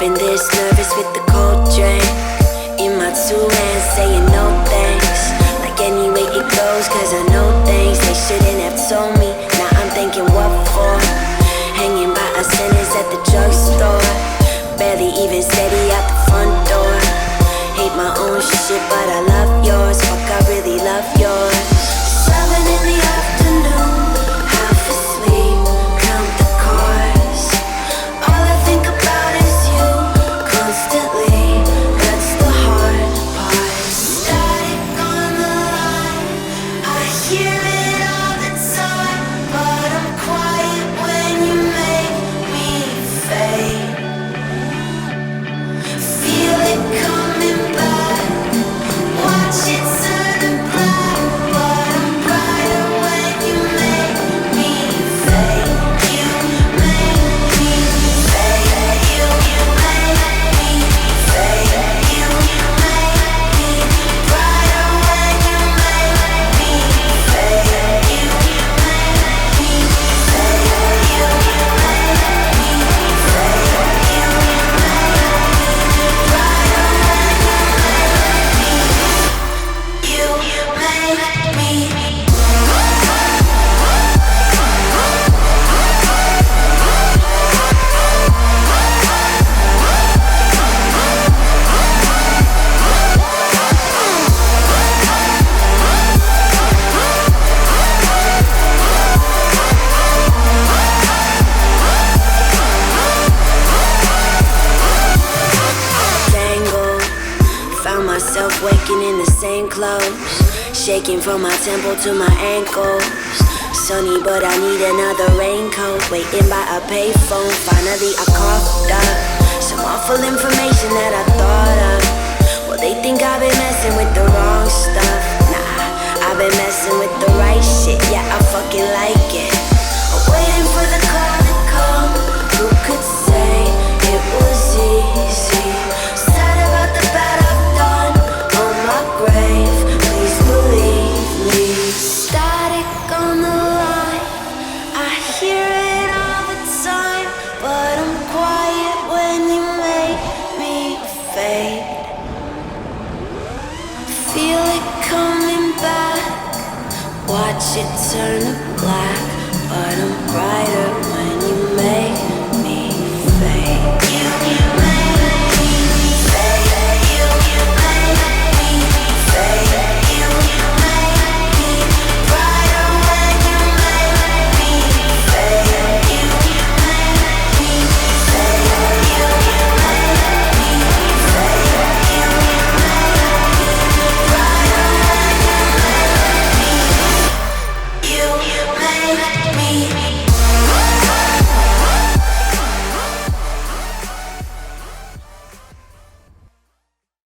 been this nervous with the cold drink in my 2 hands, saying no thanks. Like any way it goes, cause I know things they shouldn't have told me. Now I'm thinking what for? Hanging by a sentence at the drugstore, barely even steady out the front door. Hate my own shit, but I love yours. Fuck, I really love yours. 7 in the afternoon, half asleep, count the cars. All I think about is you, constantly. That's the hard part. Static on the line, I hear it all the time, but I'm quiet when you make me fade. Feel it coming back, watch it turn to black, but I'm brighter when you make me fade. You make me fade. You make me fade. You make me brighter when you make me fade. You make me fade. You make me fade. You found myself waking in the same clothes, shaking from my temple to my ankles. Sunny, but I need another raincoat. Waiting by a payphone, finally I coughed up some awful information that I thought of. Well, they think I've been messing with the wrong stuff. Nah, I've been messing with the right shit. Yeah, I fucking like it. Waiting for the call to come. Who could say it was easy? Sad about the bad I've done on my grave. Please believe me. Static on the line, I hear it all the time, but I'm quiet when you make me fade. Feel it coming back, watch it turn to black, but I'm brighter when you make me fade.